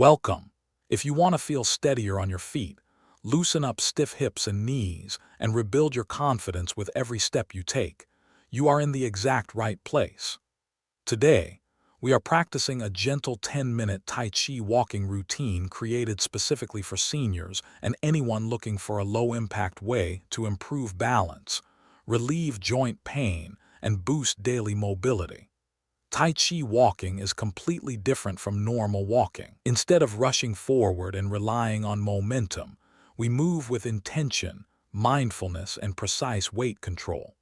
Welcome. If you want to feel steadier on your feet, loosen up stiff hips and knees, and rebuild your confidence with every step you take, you are in the exact right place. Today, we are practicing a gentle 10-minute Tai Chi walking routine created specifically for seniors and anyone looking for a low-impact way to improve balance, relieve joint pain, and boost daily mobility. Tai Chi walking is completely different from normal walking. Instead of rushing forward and relying on momentum, we move with intention, mindfulness, and precise weight control.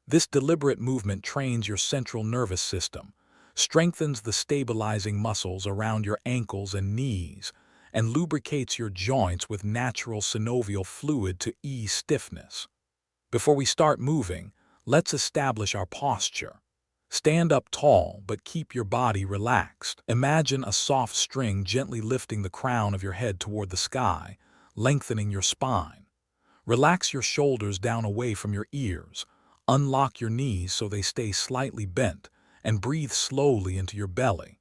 This deliberate movement trains your central nervous system, strengthens the stabilizing muscles around your ankles and knees, and lubricates your joints with natural synovial fluid to ease stiffness. Before we start moving, let's establish our posture. Stand up tall, but keep your body relaxed. Imagine a soft string gently lifting the crown of your head toward the sky, lengthening your spine. Relax your shoulders down away from your ears. Unlock your knees so they stay slightly bent, and breathe slowly into your belly.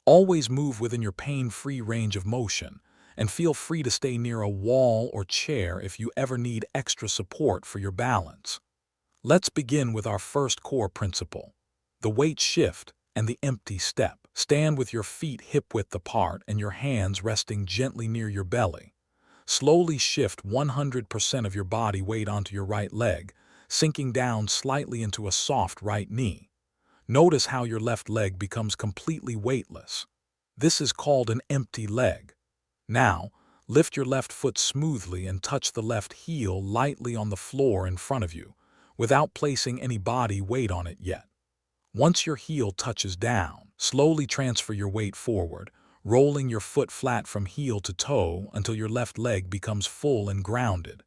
Always move within your pain-free range of motion, and feel free to stay near a wall or chair if you ever need extra support for your balance. Let's begin with our first core principle: the weight shift and the empty step. Stand with your feet hip-width apart and your hands resting gently near your belly. Slowly shift 100% of your body weight onto your right leg, sinking down slightly into a soft right knee. Notice how your left leg becomes completely weightless. This is called an empty leg. Now, lift your left foot smoothly and touch the left heel lightly on the floor in front of you, without placing any body weight on it yet. Once your heel touches down, slowly transfer your weight forward, rolling your foot flat from heel to toe until your left leg becomes full and grounded.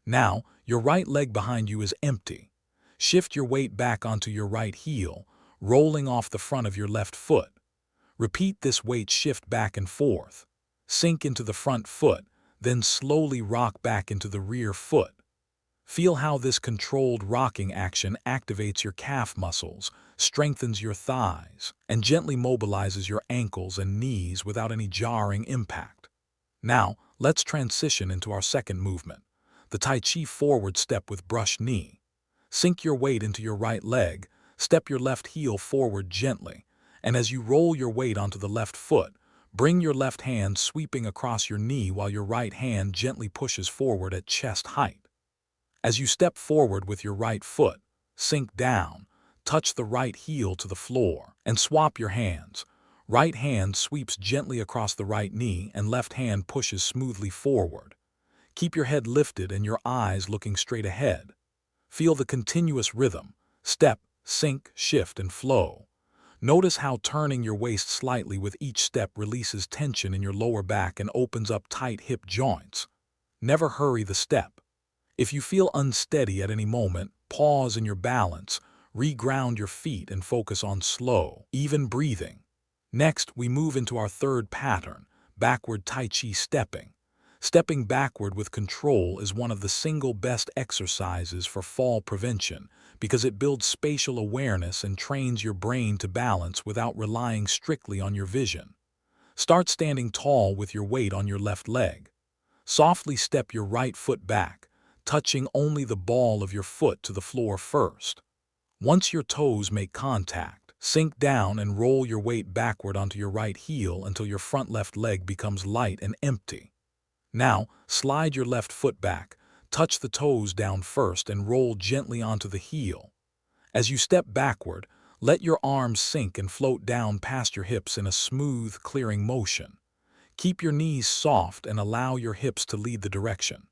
Now, your right leg behind you is empty. Shift your weight back onto your right heel, rolling off the front of your left foot. Repeat this weight shift back and forth. Sink into the front foot, then slowly rock back into the rear foot. Feel how this controlled rocking action activates your calf muscles, strengthens your thighs, and gently mobilizes your ankles and knees without any jarring impact. Now, let's transition into our second movement, the Tai Chi forward step with brush knee. Sink your weight into your right leg, step your left heel forward gently, and as you roll your weight onto the left foot, bring your left hand sweeping across your knee while your right hand gently pushes forward at chest height. As you step forward with your right foot, sink down, touch the right heel to the floor, and swap your hands. Right hand sweeps gently across the right knee and left hand pushes smoothly forward. Keep your head lifted and your eyes looking straight ahead. Feel the continuous rhythm: step, sink, shift, and flow. Notice how turning your waist slightly with each step releases tension in your lower back and opens up tight hip joints. Never hurry the step. If you feel unsteady at any moment, pause in your balance, reground your feet, and focus on slow, even breathing. Next, we move into our third pattern, backward Tai Chi stepping. Stepping backward with control is one of the single best exercises for fall prevention because it builds spatial awareness and trains your brain to balance without relying strictly on your vision. Start standing tall with your weight on your left leg. Softly step your right foot back, touching only the ball of your foot to the floor first. Once your toes make contact, sink down and roll your weight backward onto your right heel until your front left leg becomes light and empty. Now, slide your left foot back, touch the toes down first and roll gently onto the heel. As you step backward, let your arms sink and float down past your hips in a smooth, clearing motion. Keep your knees soft and allow your hips to lead the direction.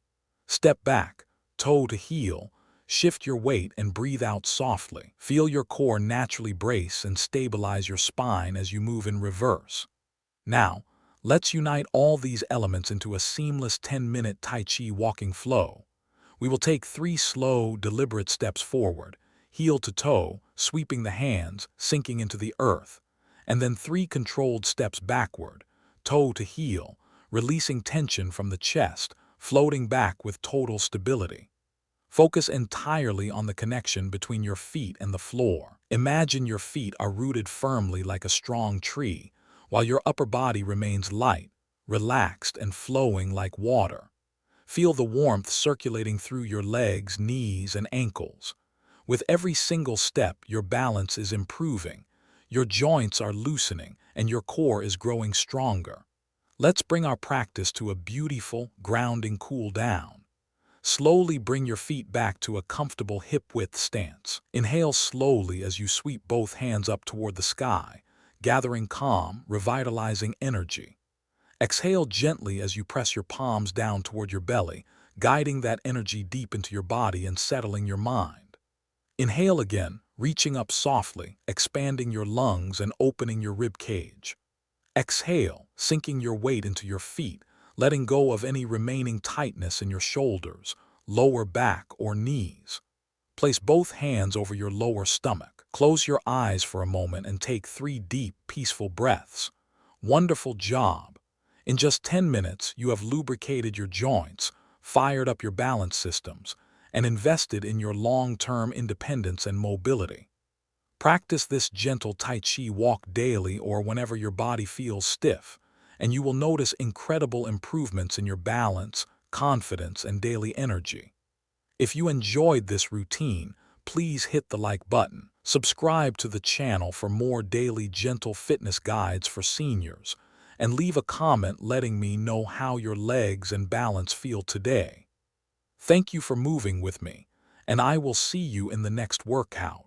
Step back, toe to heel, shift your weight and breathe out softly. Feel your core naturally brace and stabilize your spine as you move in reverse. Now, let's unite all these elements into a seamless 10-minute Tai Chi walking flow. We will take 3 slow, deliberate steps forward, heel to toe, sweeping the hands, sinking into the earth, and then 3 controlled steps backward, toe to heel, releasing tension from the chest, floating back with total stability. Focus entirely on the connection between your feet and the floor. Imagine your feet are rooted firmly like a strong tree, while your upper body remains light, relaxed, and flowing like water. Feel the warmth circulating through your legs, knees, and ankles. With every single step, your balance is improving, your joints are loosening, and your core is growing stronger. Let's bring our practice to a beautiful, grounding cool down. Slowly bring your feet back to a comfortable hip-width stance. Inhale slowly as you sweep both hands up toward the sky, gathering calm, revitalizing energy. Exhale gently as you press your palms down toward your belly, guiding that energy deep into your body and settling your mind. Inhale again, reaching up softly, expanding your lungs and opening your rib cage. Exhale, sinking your weight into your feet, letting go of any remaining tightness in your shoulders, lower back, or knees. Place both hands over your lower stomach. Close your eyes for a moment and take 3 deep, peaceful breaths. Wonderful job! In just 10 minutes, you have lubricated your joints, fired up your balance systems, and invested in your long-term independence and mobility. Practice this gentle Tai Chi walk daily or whenever your body feels stiff, and you will notice incredible improvements in your balance, confidence, and daily energy. If you enjoyed this routine, please hit the like button. Subscribe to the channel for more daily gentle fitness guides for seniors, and leave a comment letting me know how your legs and balance feel today. Thank you for moving with me, and I will see you in the next workout.